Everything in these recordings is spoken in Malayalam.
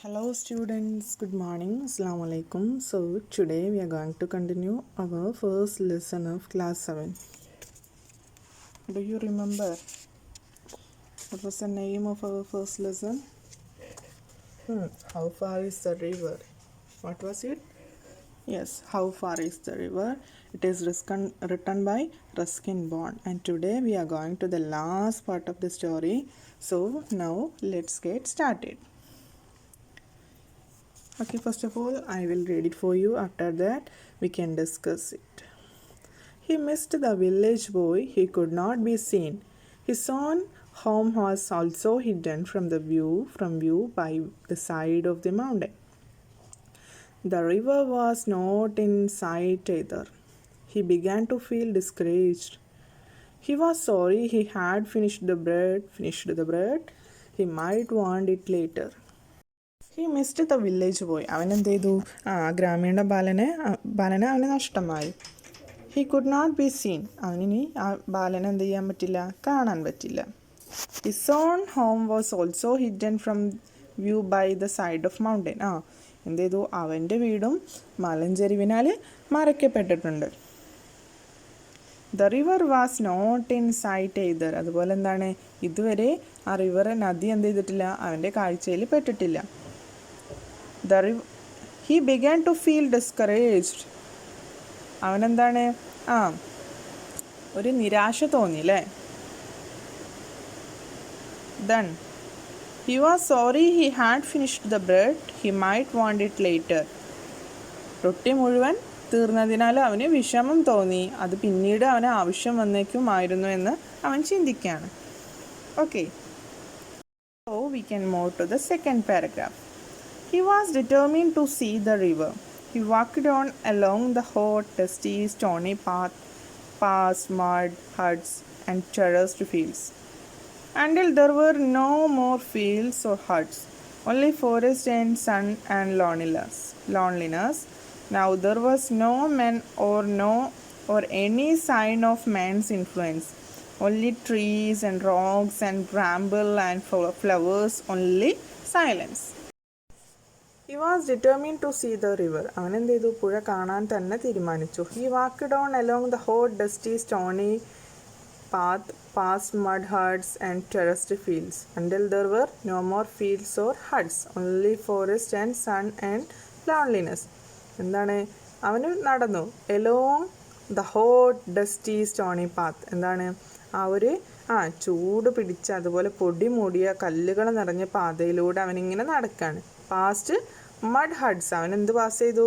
Hello students, good morning, Assalamu alaikum. So today we are going to continue our first lesson of class 7. Do you remember what was the name of our first lesson? How far is the river? What was it? Yes, How Far is the River? It is written by Ruskin Bond, and today we are going to the last part of the story. So now let's get started. Okay, first of all, I will read it for you. After that, we can discuss it. He missed the village boy. He could not be seen. His own home was also hidden from view by the side of the mountain. The river was not in sight either. He began to feel discouraged. He was sorry he had finished the bread. He might want it later. He missed the village boy. അവൻ എന്ത് ചെയ്തു? ഗ്രാമീണ ബാലനെ അവന് നഷ്ടമായി. He could not be seen. അവനിനി ആ ബാലനെ എന്ത് ചെയ്യാൻ പറ്റില്ല? കാണാൻ പറ്റില്ല. His own home was also hidden from view by the side of mountain. എന്ത് ചെയ്തു? അവൻ്റെ വീടും മലഞ്ചെരിവിനാൽ മറയ്ക്കപ്പെട്ടിട്ടുണ്ട്. The river was not in sight either. അതുപോലെ എന്താണ്? ഇതുവരെ ആ നദി എന്ത് ചെയ്തിട്ടില്ല? അവൻ്റെ കാഴ്ചയിൽ പെട്ടിട്ടില്ല. He began to feel discouraged. അവനെന്താണ്? ഒരു നിരാശ തോന്നി അല്ലേ? Then he was sorry he had finished the bread. He might want it later. റൊട്ടി മുഴുവൻ തീർന്നതിനാൽ അവന് വിഷമം തോന്നി. അത് പിന്നീട് അവന് ആവശ്യം വന്നേക്കുമായിരുന്നു എന്ന് അവൻ ചിന്തിക്കുകയാണ്. Okay. So we can move to the second paragraph. He was determined to see the river. He walked on along the hot, dusty, stony path, past mud huts and terraced fields, until there were no more fields or huts, only forest and sun and loneliness. Now there was no man or any sign of man's influence, only trees and rocks and bramble and flowers, only silence. He was determined to see the river. അവൻ എന്ത് ചെയ്തു? പുഴ കാണാൻ തന്നെ തീരുമാനിച്ചു. He walked on along the hot, dusty, stony path, past mud huts and terraced fields, until there were no more fields or huts, only forest and sun and loneliness. എന്താണ്? അവന് നടന്നു. Along the hot, dusty, stony path. എന്താണ്? ചൂട് പിടിച്ച അതുപോലെ പൊടി മൂടിയ കല്ലുകൾ നിറഞ്ഞ പാതയിലൂടെ അവനിങ്ങനെ നടക്കാണ്. Past mud huts. അവൻ എന്ത് പാസ് ചെയ്തു?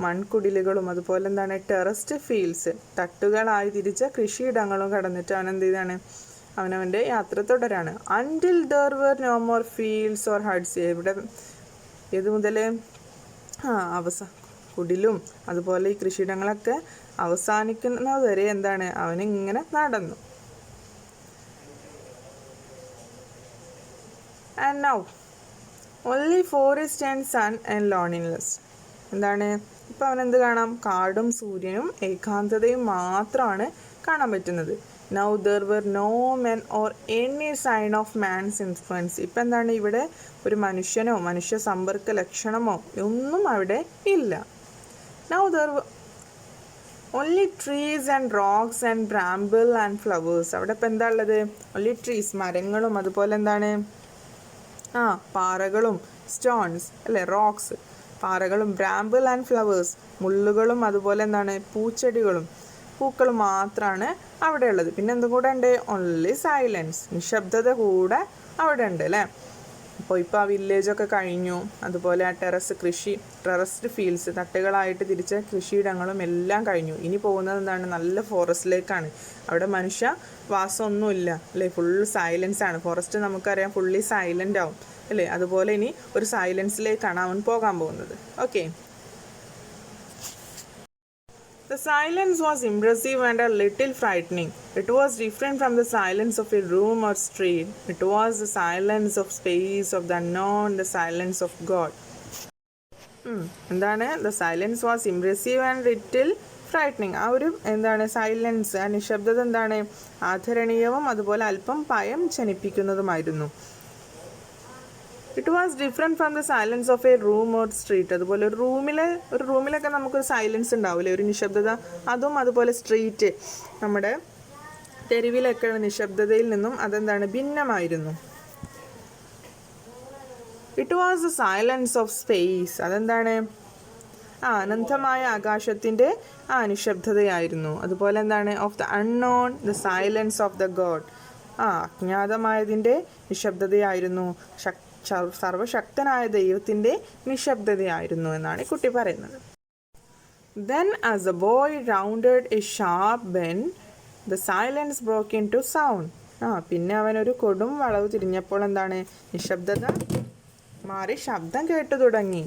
മൺകുടിലുകളും അതുപോലെ എന്താണ്? ടെറസ്ഡ് ഫീൽഡ്സ്, തട്ടുകളായി തിരിച്ച കൃഷിയിടങ്ങളും കടന്നിട്ട് അവൻ എന്ത് ചെയ്താണ്? അവനവൻ്റെ യാത്ര തുടരാണ്. Until there were no more fields or huts. ഏത് മുതൽ? കുടിലും അതുപോലെ ഈ കൃഷിയിടങ്ങളൊക്കെ അവസാനിക്കുന്നതുവരെ എന്താണ്? അവനിങ്ങനെ നടന്നു. And now only forest and sun and loneliness. എന്താണ്? ഇപ്പം അവനെന്ത് കാണാം? കാടും സൂര്യനും ഏകാന്തതയും മാത്രമാണ് കാണാൻ പറ്റുന്നത്. Now there were no men or any sign of man's influence. ഇപ്പം എന്താണ്? ഇവിടെ ഒരു മനുഷ്യനോ മനുഷ്യ സമ്പർക്ക ലക്ഷണമോ ഒന്നും അവിടെ ഇല്ല. Now there were only trees and rocks and bramble and flowers. അവിടെ ഇപ്പം എന്താ ഉള്ളത്? only trees, മരങ്ങളും അതുപോലെ എന്താണ്? പാറകളും, സ്റ്റോൺസ് അല്ലേ, റോക്സ്, പാറകളും, ബ്രാമ്പിൾ ആൻഡ് ഫ്ലവേഴ്സ്, മുള്ളുകളും അതുപോലെ എന്താണ്? പൂച്ചെടികളും പൂക്കളും മാത്രമാണ് അവിടെ ഉള്ളത്. പിന്നെ എന്തും കൂടെ ഉണ്ട്? ഓൺലി സൈലൻസ്, നിശബ്ദത കൂടെ അവിടെ ഉണ്ട് അല്ലേ. അപ്പോൾ ഇപ്പോൾ ആ വില്ലേജൊക്കെ കഴിഞ്ഞു. അതുപോലെ ആ ടെറസ്ഡ് ഫീൽഡ്സ്, തട്ടുകളായിട്ട് തിരിച്ച കൃഷിയിടങ്ങളും എല്ലാം കഴിഞ്ഞു. ഇനി പോകുന്നത് എന്താണ്? നല്ല ഫോറസ്റ്റിലേക്കാണ്. അവിടെ മനുഷ്യ വാസമൊന്നുമില്ല അല്ലേ, ഫുൾ സൈലൻസ് ആണ്. ഫോറസ്റ്റ് നമുക്കറിയാം ഫുള്ളി സൈലൻ്റ് ആവും അല്ലേ. അതുപോലെ ഇനി ഒരു സൈലൻസിലേക്കാണ് അവൻ പോകാൻ പോകുന്നത്. Okay. The silence was impressive and a little frightening. It was different from the silence of a room or street. It was the silence of space, of the unknown, the silence of God. എന്താണ്? The silence was impressive and little frightening. ആ ഒരു എന്താണ്? സൈലൻസ്, ആ നിശബ്ദത എന്താണ്? ആദരണീയവും അതുപോലെ അല്പം ഭയം ജനിപ്പിക്കുന്നതുമായിരുന്നു. It was different from the silence of a room or street. അതുപോലെ ഒരു റൂമിലൊക്കെ നമുക്കൊരു സൈലൻസ് ഉണ്ടാവില്ലേ, ഒരു നിശബ്ദത. അതുപോലെ സ്ട്രീറ്റ്, നമ്മുടെ തെരുവിലൊക്കെയുള്ള നിശബ്ദതയിൽ നിന്നും അതെന്താണ്, ഭിന്നമായിരുന്നു. It was the silence of space. അതെന്താണ്, അനന്തമായ ആകാശത്തിൻ്റെ നിശബ്ദതയായിരുന്നു. അതുപോലെ എന്താണ്, of the unknown, the silence of the God. അജ്ഞാതമായതിൻ്റെ നിശബ്ദതയായിരുന്നു, സർവശക്തനായ ദൈവത്തിൻ്റെ നിശബ്ദതയായിരുന്നു എന്നാണ് ഈ കുട്ടി പറയുന്നത്. Then as the boy rounded a sharp bend, the silence broke into sound. പിന്നെ അവനൊരു കൊടും വളവ് തിരിഞ്ഞപ്പോൾ എന്താണ്, നിശബ്ദത മാറി ശബ്ദം കേട്ടു തുടങ്ങി.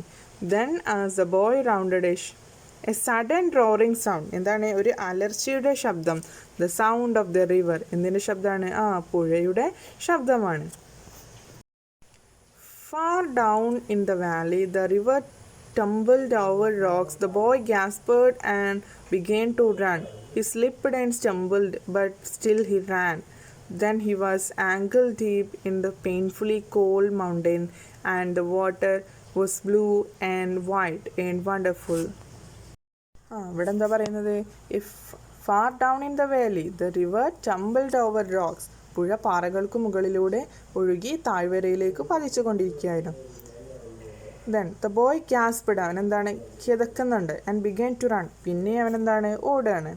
Then as the boy rounded a sudden roaring sound. എന്താണ്, ഒരു അലർച്ചയുടെ ശബ്ദം. The sound of the river. എന്തിൻ്റെ ശബ്ദമാണ്, പുഴയുടെ ശബ്ദമാണ്. Far down in the valley, the river tumbled over rocks. The boy gasped and began to run. He slipped and stumbled, but still he ran. Then he was ankle deep in the painfully cold mountain, and the water was blue and white and wonderful. ഇവിടെ എന്താ പറയുന്നത്, far down in the valley, the river tumbled over rocks. പുഴ പാറകൾക്ക് മുകളിലൂടെ ഒഴുകി താഴ്വരയിലേക്ക് പതിച്ചു കൊണ്ടിരിക്കുകയായിരുന്നു. Then the boy gasped. അവൻ എന്താണ്, കിതക്കുന്നുണ്ട്. And began to run. പിന്നെ അവൻ എന്താണ്, ഓടുകയാണ്.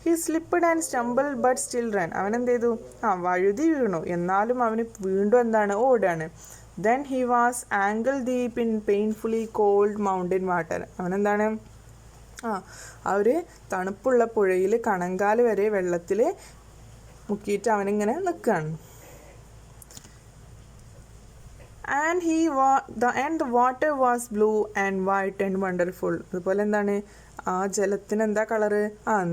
He slipped and stumbled but still ran. അവൻ എന്ത് ചെയ്തു, വഴുതി വീണു, എന്നാലും അവന് വീണ്ടും എന്താണ്, ഓടുകയാണ്. Then he was ankle deep in painfully cold mountain water. അവൻ എന്താണ്, ഒരു തണുപ്പുള്ള പുഴയിൽ കണങ്കാല് വരെ വെള്ളത്തിൽ മുക്കിയിട്ട് അവനിങ്ങനെ നിൽക്കുകയാണ്. And the water was blue and white and wonderful. അതുപോലെ എന്താണ്, ജലത്തിന് എന്താ കളറ്,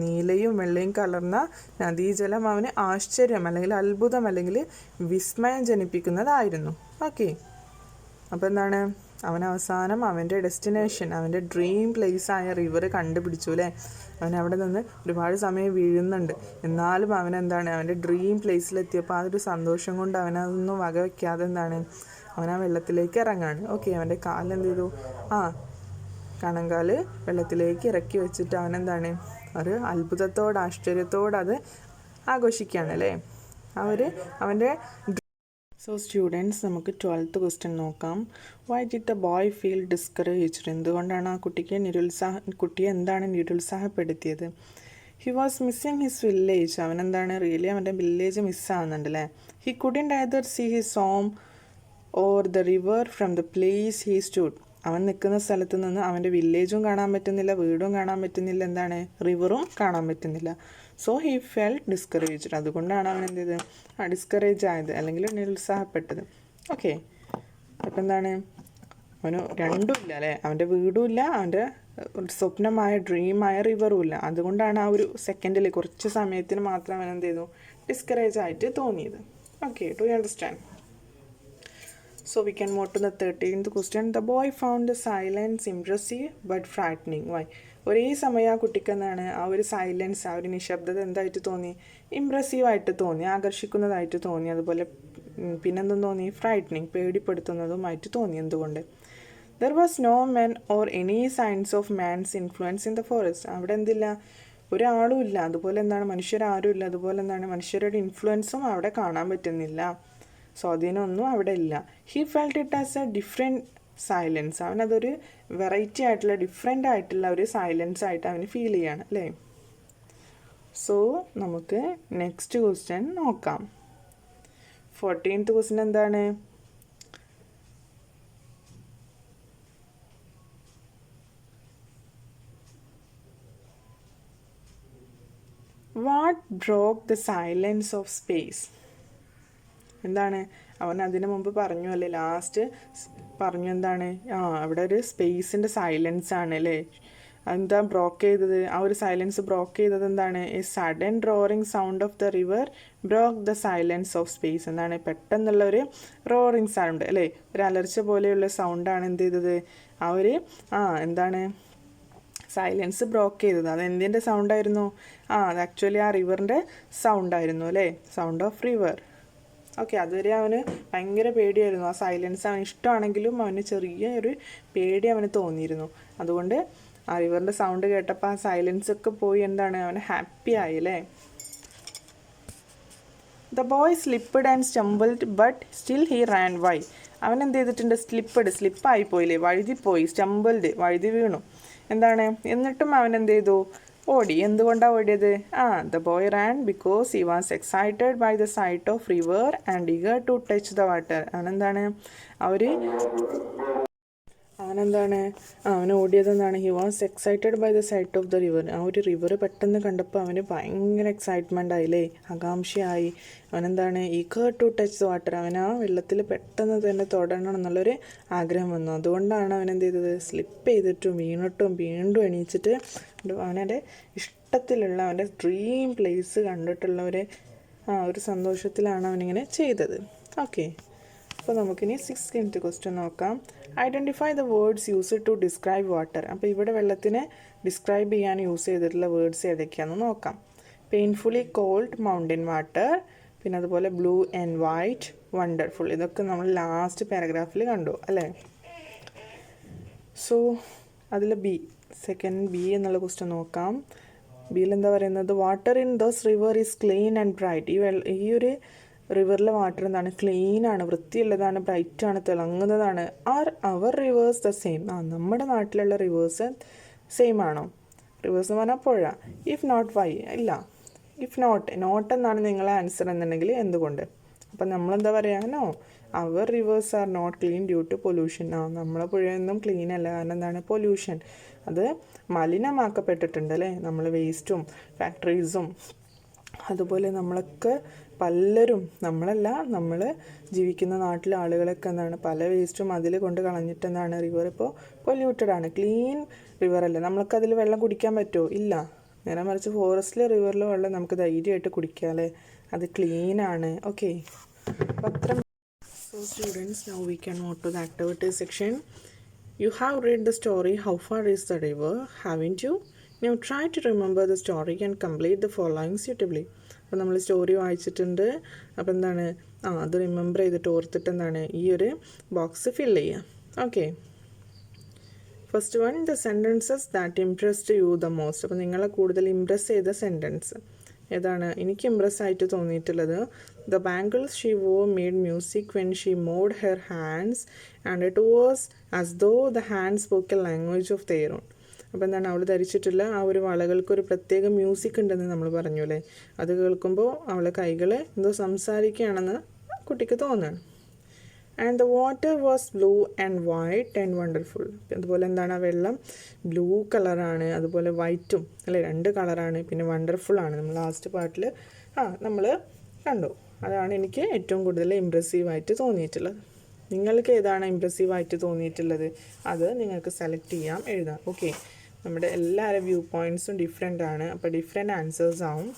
നീലയും വെള്ളയും കലർന്ന നദീജലം അവന് ആശ്ചര്യം അല്ലെങ്കിൽ അത്ഭുതം അല്ലെങ്കിൽ വിസ്മയം ജനിപ്പിക്കുന്നതായിരുന്നു. ഓക്കെ, അപ്പോൾ എന്താണ്, അവൻ അവസാനം അവൻ്റെ ഡെസ്റ്റിനേഷൻ, അവൻ്റെ ഡ്രീം പ്ലേസ് ആയ റിവർ കണ്ടുപിടിച്ചു അല്ലേ. അവൻ അവിടെ നിന്ന് ഒരുപാട് സമയം വീഴുന്നുണ്ട്, എന്നാലും അവനെന്താണ്, അവൻ്റെ ഡ്രീം പ്ലേസിലെത്തിയപ്പോൾ അതൊരു സന്തോഷം കൊണ്ട് അവനതൊന്നും വകവയ്ക്കാതെ എന്താണ്, അവൻ ആ വെള്ളത്തിലേക്ക് ഇറങ്ങാണ്. ഓക്കെ, അവൻ്റെ കാലെന്ത് ചെയ്തു, കണങ്കാല് വെള്ളത്തിലേക്ക് ഇറക്കി വെച്ചിട്ട് അവനെന്താണ്, ഒരു അത്ഭുതത്തോട് ആശ്ചര്യത്തോട് അത് ആഘോഷിക്കുകയാണ് അല്ലേ അവൻ്റെ. സോ സ്റ്റുഡൻസ്, നമുക്ക് 12th ക്വസ്റ്റ്യൻ നോക്കാം. Why did the boy feel discouraged? എന്തുകൊണ്ടാണ് ആ കുട്ടിയെ എന്താണ് നിരുത്സാഹപ്പെടുത്തിയത്? He was missing his village. അവനെന്താണ്, റിയലി അവൻ്റെ വില്ലേജ് മിസ്സാകുന്നുണ്ട് അല്ലേ. He couldn't either see his home or the river from the place he stood. അവൻ നിൽക്കുന്ന സ്ഥലത്ത് നിന്ന് അവൻ്റെ വില്ലേജും കാണാൻ പറ്റുന്നില്ല, വീടും കാണാൻ പറ്റുന്നില്ല, എന്താണ്, റിവറും കാണാൻ പറ്റുന്നില്ല. So he felt discouraged. അതുകൊണ്ടാണ് അവൻ എന്ത് ചെയ്തത്, ഡിസ്കറേജ് ആയത് അല്ലെങ്കിൽ നിരുത്സാഹപ്പെട്ടത്. ഓക്കെ, അപ്പം എന്താണ്, അവന് രണ്ടും ഇല്ല അല്ലേ, അവൻ്റെ വീടും ഇല്ല, അവൻ്റെ സ്വപ്നമായ ഡ്രീമായ റിവറും ഇല്ല. അതുകൊണ്ടാണ് ആ ഒരു സെക്കൻഡിൽ കുറച്ച് സമയത്തിന് മാത്രം അവൻ എന്ത് ചെയ്തു, ഡിസ്കറേജ് ആയിട്ട് തോന്നിയത്. Okay, do you understand? So we can move to the 13th question. The boy found the silence impressive but frightening. Why? ഒരേ സമയം ആ കുട്ടിക്ക് എന്താണ്, ആ ഒരു സൈലൻസ്, ആ ഒരു നിശബ്ദത എന്തായിട്ട് തോന്നി, ഇംപ്രസീവായിട്ട് തോന്നി, ആകർഷിക്കുന്നതായിട്ട് തോന്നി. അതുപോലെ പിന്നെന്തും തോന്നി, ഫ്രൈറ്റനിങ്, പേടിപ്പെടുത്തുന്നതുമായിട്ട് തോന്നി. എന്തുകൊണ്ട്? There was no man or any signs of man's influence in the forest. അവിടെ എന്തില്ല, ഒരാളും ഇല്ല, അതുപോലെ എന്താണ്, മനുഷ്യരാരും ഇല്ല, അതുപോലെ എന്താണ്, മനുഷ്യരുടെ ഇൻഫ്ലുവൻസും അവിടെ കാണാൻ പറ്റുന്നില്ല, സ്വാധീനമൊന്നും അവിടെ ഇല്ല. He felt it as a different silence. അവനതൊരു വെറൈറ്റി ആയിട്ടുള്ള ഡിഫറെൻ്റ് ആയിട്ടുള്ള ഒരു സൈലൻസ് ആയിട്ട് അവന് ഫീൽ ചെയ്യാണ് അല്ലേ. സോ നമുക്ക് നെക്സ്റ്റ് ക്വസ്റ്റ്യൻ നോക്കാം. 14th ക്വസ്റ്റ്യൻ എന്താണ്? What broke the silence of space? എന്താണ്, അവൻ അതിനു മുമ്പ് പറഞ്ഞു അല്ലേ, ലാസ്റ്റ് പറഞ്ഞു എന്താണ്, അവിടെ ഒരു സ്പേസിൻ്റെ സൈലൻസ് ആണ് അല്ലേ. എന്താ ബ്രോക്ക് ചെയ്തത്, ആ ഒരു സൈലൻസ് ബ്രോക്ക് ചെയ്തത് എന്താണ്, a sudden roaring sound of the river broke the silence of space. എന്താണ്, പെട്ടെന്നുള്ള ഒരു റോറിങ് സൗണ്ട് അല്ലേ, ഒരു അലർച്ച പോലെയുള്ള സൗണ്ടാണ് എന്ത് ചെയ്തത്, ആ ഒരു എന്താണ് സൈലൻസ് ബ്രോക്ക് ചെയ്തത്. അത് എന്തിൻ്റെ സൗണ്ടായിരുന്നു, അത് ആക്ച്വലി ആ റിവറിൻ്റെ സൗണ്ടായിരുന്നു അല്ലേ, സൗണ്ട് ഓഫ് റിവർ. ഓക്കെ, അതുവരെ അവന് ഭയങ്കര പേടിയായിരുന്നു. ആ സൈലൻസ് അവന് ഇഷ്ടമാണെങ്കിലും അവന് ചെറിയ ഒരു പേടി അവന് തോന്നിയിരുന്നു. അതുകൊണ്ട് ആ റിവറിൻ്റെ സൗണ്ട് കേട്ടപ്പോൾ ആ സൈലൻസ് ഒക്കെ പോയി എന്താണ്, അവന് ഹാപ്പി ആയി അല്ലേ. The boy slipped and stumbled but still he ran. Why? അവൻ എന്ത് ചെയ്തിട്ടുണ്ട്? സ്ലിപ്പായി പോയില്ലേ, വഴുതിപ്പോയി. സ്റ്റംബിൾഡ്, വഴുതി വീണു. എന്താണ്, എന്നിട്ടും അവൻ എന്ത് ചെയ്തു? ഓടി. എന്തുകൊണ്ടാണ് ഓടിയത്? The boy ran because he was excited by the sight of river and eager to touch the water. അവനെന്താണ് അവൻ ഓടിയതെന്താണ്? He was excited by the sight of the river. ആ ഒരു റിവർ പെട്ടെന്ന് കണ്ടപ്പോൾ അവന് ഭയങ്കര എക്സൈറ്റ്മെൻ്റ് ആയില്ലേ, ആകാംക്ഷയായി. അവനെന്താണ്? Eager to touch the water. അവൻ ആ വെള്ളത്തിൽ പെട്ടെന്ന് തന്നെ തൊടണം എന്നുള്ളൊരു ആഗ്രഹം വന്നു. അതുകൊണ്ടാണ് അവൻ എന്ത് ചെയ്തത്? സ്ലിപ്പ് ചെയ്തിട്ടും വീണിട്ടും വീണ്ടും എണീച്ചിട്ട് അവനൻ്റെ ഇഷ്ടത്തിലുള്ള അവൻ്റെ ഡ്രീം പ്ലേസ് കണ്ടിട്ടുള്ള ഒരു സന്തോഷത്തിലാണ് അവനിങ്ങനെ ചെയ്തത്. ഓക്കെ, അപ്പോൾ നമുക്കിനി 6th ക്വസ്റ്റ്യൻ നോക്കാം. Identify the words used to describe water. അപ്പോൾ ഇവിടെ വെള്ളത്തിനെ ഡിസ്ക്രൈബ് ചെയ്യാൻ യൂസ് ചെയ്തിട്ടുള്ള വേർഡ്സ് ഏതൊക്കെയാണെന്ന് നോക്കാം. പെയിൻഫുള്ളി കോൾഡ്, മൗണ്ടൻ വാട്ടർ, പിന്നെ അതുപോലെ ബ്ലൂ ആൻഡ് വൈറ്റ്, വണ്ടർഫുൾ. ഇതൊക്കെ നമ്മൾ ലാസ്റ്റ് പാരഗ്രാഫിൽ കണ്ടു അല്ലേ. സോ അതിൽ സെക്കൻഡ് ബി എന്നുള്ള ക്വസ്റ്റ്യൻ നോക്കാം. ബിയിൽ എന്താ പറയുന്നത്? Water in this river is clean and bright. ഈ ഒരു റിവറിലെ വാട്ടർ എന്താണ്? ക്ലീനാണ്, വൃത്തിയുള്ളതാണ്, ബ്രൈറ്റാണ്, തിളങ്ങുന്നതാണ്. Are our rivers the same? നമ്മുടെ നാട്ടിലുള്ള റിവേഴ്സ് സെയിം ആണോ? റിവേഴ്സ് എന്ന് പറഞ്ഞാൽ പുഴ. If not why? ഇല്ല. ഇഫ് നോട്ട് എന്നാണ് നിങ്ങളെ ആൻസർ എന്നുണ്ടെങ്കിൽ എന്തുകൊണ്ട്? അപ്പം നമ്മളെന്താ പറയുക? No, our rivers are not clean due to pollution. നമ്മളെ പുഴയൊന്നും ക്ലീൻ അല്ല, കാരണം എന്താണ്? പൊല്യൂഷൻ. അത് മലിനമാക്കപ്പെട്ടിട്ടുണ്ട് അല്ലേ, നമ്മൾ വേസ്റ്റും ഫാക്ടറീസും അതുപോലെ നമ്മളൊക്കെ പലരും, നമ്മളല്ല, നമ്മൾ ജീവിക്കുന്ന നാട്ടിലെ ആളുകളൊക്കെ എന്താണ്, പല വേസ്റ്റും അതിൽ കൊണ്ട് കളഞ്ഞിട്ട് എന്താണ്, റിവർ ഇപ്പോൾ പൊല്യൂട്ടഡ് ആണ്. ക്ലീൻ റിവറല്ല. നമ്മൾക്കതിൽ വെള്ളം കുടിക്കാൻ പറ്റുമോ? ഇല്ല. നേരെ മറിച്ച് ഫോറസ്റ്റിലെ റിവറിലെ വെള്ളം നമുക്ക് ധൈര്യമായിട്ട് കുടിക്കാം അല്ലേ, അത് ക്ലീനാണ്. ഓക്കെ, അപ്പോൾ അത്ര. So students, now we can move to the activities section. You have read the story How Far Is the River, haven't you? Now try to remember the story and complete the following suitably. അപ്പോൾ നമ്മൾ സ്റ്റോറി വായിച്ചിട്ടുണ്ട്. അപ്പോൾ എന്താണ്, അത് റിമെമ്പർ ചെയ്തിട്ട് ഓർത്തിട്ട് എന്താണ്, ഈ ഒരു ബോക്സ് ഫില്ല് ചെയ്യുക. Okay, first one, the sentences that impressed you the most. അപ്പോൾ നിങ്ങളെ കൂടുതൽ ഇംപ്രസ് ചെയ്ത സെൻറ്റൻസ് ഏതാണ്? എനിക്ക് ഇംപ്രസ് ആയിട്ട് തോന്നിയിട്ടുള്ളത്, the bangles she wore made music when she moved her hands and it was as though the hand spoke a language of their own. അപ്പോൾ എന്താണ്, അവൾ ധരിച്ചിട്ടുള്ള ആ ഒരു വളകൾക്കൊരു പ്രത്യേക മ്യൂസിക് ഉണ്ടെന്ന് നമ്മൾ പറഞ്ഞു അല്ലേ. അത് കേൾക്കുമ്പോൾ അവളെ കൈകൾ എന്തോ സംസാരിക്കുകയാണെന്ന് കുട്ടിക്ക് തോന്നുകയാണ്. And the water was blue and white and wonderful. അതുപോലെ എന്താണ്, ആ വെള്ളം ബ്ലൂ കളറാണ്, അതുപോലെ വൈറ്റും അല്ലേ, 2 കളറാണ്, പിന്നെ വണ്ടർഫുള്ളാണ്. നമ്മൾ ലാസ്റ്റ് പാർട്ടിൽ നമ്മൾ കണ്ടു. അതാണ് എനിക്ക് ഏറ്റവും കൂടുതൽ ഇമ്പ്രസീവായിട്ട് തോന്നിയിട്ടുള്ളത്. നിങ്ങൾക്ക് ഏതാണ് ഇമ്പ്രസീവായിട്ട് തോന്നിയിട്ടുള്ളത്? അത് നിങ്ങൾക്ക് സെലക്ട് ചെയ്യാം, എഴുതാം. ഓക്കെ, നമ്മുടെ എല്ലാവരുടെ വ്യൂ പോയിൻറ്റ്സും ഡിഫറെൻ്റ് ആണ്, അപ്പോൾ ഡിഫറെൻ്റ് ആൻസേഴ്സ് ആവും.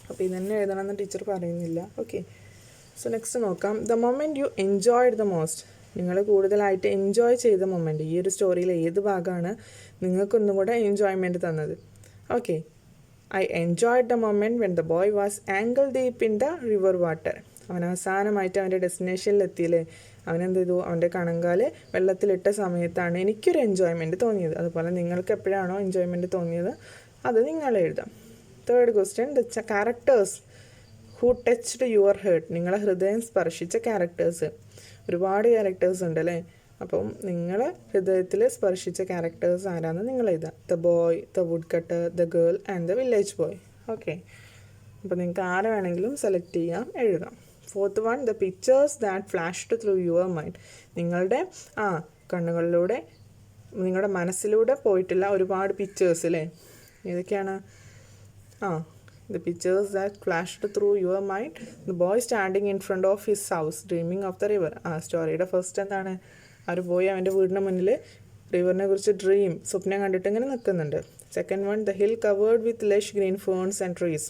അപ്പോൾ ഇതന്നെ എഴുതണമെന്ന് ടീച്ചർ പറയുന്നില്ല. ഓക്കെ, സോ നെക്സ്റ്റ് നോക്കാം. The moment U enjoyed the most. നിങ്ങൾ കൂടുതലായിട്ട് എൻജോയ് ചെയ്ത മൊമെൻറ്റ്, ഈ ഒരു സ്റ്റോറിയിൽ ഏത് ഭാഗമാണ് നിങ്ങൾക്കൊന്നും കൂടെ എൻജോയ്മെൻറ്റ് തന്നത്? Okay, I enjoyed the moment when the boy was ankle deep in the river water. അവൻ അവസാനമായിട്ട് അവൻ്റെ ഡെസ്റ്റിനേഷനിലെത്തിയില്ലേ, അവനെന്ത് ചെയ്തു, അവൻ്റെ കണങ്കാല് വെള്ളത്തിലിട്ട സമയത്താണ് എനിക്കൊരു എൻജോയ്മെൻറ്റ് തോന്നിയത്. അതുപോലെ നിങ്ങൾക്ക് എപ്പോഴാണോ എൻജോയ്മെൻറ്റ് തോന്നിയത് അത് നിങ്ങൾ എഴുതാം. Third question, the characters who touched your heart. നിങ്ങളെ ഹൃദയം സ്പർശിച്ച ക്യാരക്ടേഴ്സ്. ഒരുപാട് ക്യാരക്ടേഴ്സ് ഉണ്ട് അല്ലേ, അപ്പം നിങ്ങളെ ഹൃദയത്തിൽ സ്പർശിച്ച ക്യാരക്ടേഴ്സ് ആരാന്ന് നിങ്ങൾ എഴുതാം. The boy, the would cutter, the girl and the village boy. Okay, അപ്പോൾ നിങ്ങൾക്ക് ആരെ വേണമെങ്കിലും സെലക്ട് ചെയ്യാം, എഴുതാം. Fourth one, the pictures that flashed through your mind. നിങ്ങളുടെ കണ്ണുകളിലൂടെ, നിങ്ങളുടെ മനസ്സിലൂടെ പോയിട്ടുള്ള ഒരുപാട് പിക്ചേഴ്സ് അല്ലേ, ഏതൊക്കെയാണ്? the pictures that flashed through your mind. The boy standing in front of his house dreaming of the river. സ്റ്റോറിയുടെ ഫസ്റ്റ് എന്താണ്, ആ ഒരു ബോയ് അവൻ്റെ വീടിൻ്റെ മുന്നിൽ റിവറിനെ കുറിച്ച് സ്വപ്നം കണ്ടിട്ട് ഇങ്ങനെ നിൽക്കുന്നുണ്ട്. Second one, the hill covered with Lush green ferns and trees.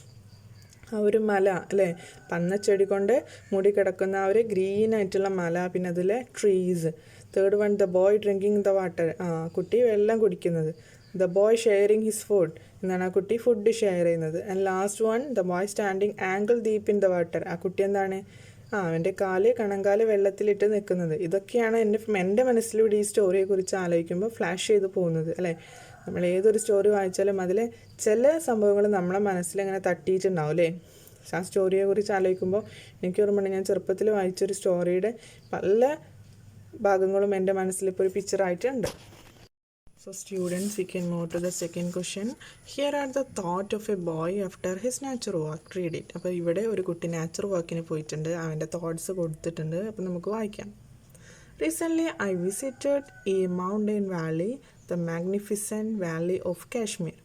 ആ ഒരു മല അല്ലേ, പന്നച്ചെടി കൊണ്ട് മൂടിക്കിടക്കുന്ന ആ ഒരു ഗ്രീൻ ആയിട്ടുള്ള മല, പിന്നെ അതിലെ trees. Third one, the boy drinking the water. കുട്ടി വെള്ളം കുടിക്കുന്നത്. The boy sharing his food. എന്താണ്, ആ കുട്ടി ഫുഡ് ഷെയർ ചെയ്യുന്നത്. And last one, the boy standing ankle deep in the water. ആ കുട്ടി എന്താണ്, അവൻ്റെ കാല് കണങ്കാല് വെള്ളത്തിലിട്ട് നിൽക്കുന്നത്. ഇതൊക്കെയാണ് എൻ്റെ മനസ്സിലൂടെ ഈ സ്റ്റോറിയെക്കുറിച്ച് ആലോചിക്കുമ്പോൾ ഫ്ലാഷ് ചെയ്ത് പോകുന്നത് അല്ലേ. നമ്മൾ ഏതൊരു സ്റ്റോറി വായിച്ചാലും അതിൽ ചില സംഭവങ്ങൾ നമ്മളെ മനസ്സിലിങ്ങനെ തട്ടിയിട്ടുണ്ടാവും അല്ലേ. ആ സ്റ്റോറിയെക്കുറിച്ച് ആലോചിക്കുമ്പോൾ എനിക്ക് ഓർമ്മയുണ്ട്, ഞാൻ ചെറുപ്പത്തിൽ വായിച്ചൊരു സ്റ്റോറിയുടെ പല ഭാഗങ്ങളും എൻ്റെ മനസ്സിലിപ്പോൾ ഒരു പിക്ചറായിട്ടുണ്ട്. So students, we can move to the second question. Here are the thought of a boy after his nature walk. Read it. അപ്പോൾ ഇവിടെ ഒരു കുട്ടി നാച്ചർ വാക്കിന് പോയിട്ടുണ്ട്, അവൻ്റെ തോട്ട്സ് കൊടുത്തിട്ടുണ്ട്. അപ്പോൾ നമുക്ക് വായിക്കാം. Recently, I visited a mountain valley, the magnificent valley of Kashmir.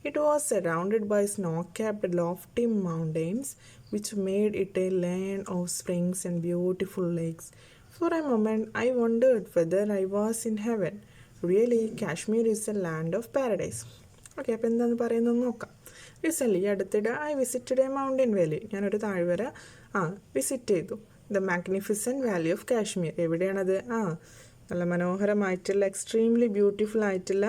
It was surrounded by snow-capped lofty mountains, which made it a land of springs and beautiful lakes. For a moment, I wondered whether I was in heaven. Really, Kashmir is a land of paradise. Okay, അപ്പോൾ എന്താണെന്ന് പറയുന്നത് നോക്കാം. റീസെൻ്റ്ലി അടുത്തിടെ I visited a mountain valley, ഞാനൊരു താഴ്വര വിസിറ്റ് ചെയ്തു. The magnificent valley of Kashmir, എവിടെയാണത്? നല്ല മനോഹരമായിട്ടുള്ള എക്സ്ട്രീംലി ബ്യൂട്ടിഫുൾ ആയിട്ടുള്ള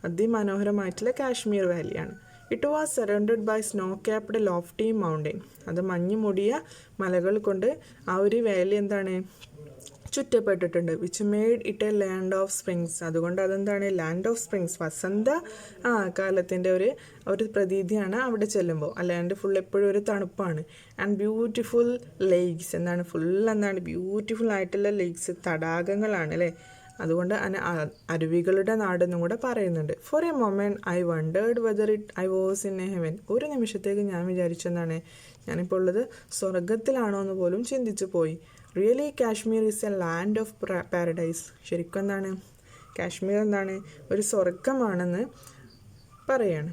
അതിമനോഹരമായിട്ടുള്ള കാശ്മീർ വാലിയാണ്. It was surrounded by snow capped lofty mountain, അത് മഞ്ഞ് മൂടിയ മലകൾ കൊണ്ട് ആ ഒരു വാലി എന്താണ് ചുറ്റപ്പെട്ടിട്ടുണ്ട്. Which made it a land of springs, അതുകൊണ്ട് അതെന്താണ് ലാൻഡ് ഓഫ് സ്പ്രിങ്സ്, വസന്ത കാലത്തിൻ്റെ ഒരു പ്രതീതിയാണ് അവിടെ ചെല്ലുമ്പോൾ. ആ ലാൻഡ് ഫുൾ എപ്പോഴും ഒരു തണുപ്പാണ്. ആൻഡ് ബ്യൂട്ടിഫുൾ ലേക്സ്, എന്താണ് എന്താണ് ബ്യൂട്ടിഫുൾ ആയിട്ടുള്ള ലേക്സ്, തടാകങ്ങളാണ് അല്ലേ. അതുകൊണ്ട് അരുവികളുടെ നാടെന്നും കൂടെ പറയുന്നുണ്ട്. For a moment I wondered whether I was in a heaven, ഒരു നിമിഷത്തേക്ക് ഞാൻ വിചാരിച്ചെന്താണ് ഞാനിപ്പോൾ ഉള്ളത് സ്വർഗത്തിലാണോ എന്ന് പോലും ചിന്തിച്ചു പോയി. Really Kashmir is a land of paradise, ശരിക്കും എന്താണ് കാശ്മീർ എന്താണ് ഒരു സ്വർഗമാണെന്ന് പറയാണ്.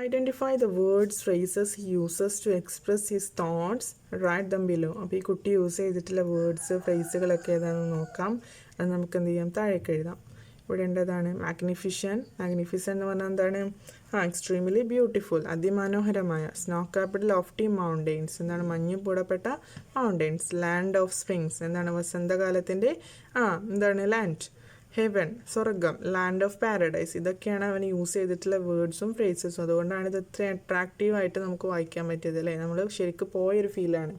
Identify the words phrases he uses to express his thoughts, write them below. അപ്പോൾ ഈ കുട്ടി യൂസ് ചെയ്തിട്ടുള്ള വേർഡ്സ് ഫ്രേസുകളൊക്കെ ഏതാണെന്ന് നോക്കാം. അത് നമുക്ക് എന്ത് ചെയ്യാം, താഴേക്ക് എഴുതാം. ഇവിടെ ഉണ്ടതാണ് മാഗ്നിഫിസൻറ്റ് എന്ന് പറഞ്ഞാൽ എന്താണ് എക്സ്ട്രീംലി ബ്യൂട്ടിഫുൾ, അതിമനോഹരമായ. സ്നോ കാപ്ഡ് ലോഫ്റ്റി മൗണ്ടെയിൻസ്, എന്താണ് മഞ്ഞ് പൂടപ്പെട്ട മൗണ്ടെയിൻസ്. ലാൻഡ് ഓഫ് സ്പ്രിങ്സ്, എന്താണ് വസന്തകാലത്തിൻ്റെ എന്താണ് ലാൻഡ്. ഹെവൻ, സ്വർഗം. ലാൻഡ് ഓഫ് പാരഡൈസ്, ഇതൊക്കെയാണ് അവൻ യൂസ് ചെയ്തിട്ടുള്ള വേർഡ്സും ഫ്രേസസും. അതുകൊണ്ടാണ് ഇത് ഇത്ര അട്രാക്റ്റീവായിട്ട് നമുക്ക് വായിക്കാൻ പറ്റിയത് അല്ലേ. നമ്മൾ ശരിക്കും പോയൊരു ഫീലാണ്.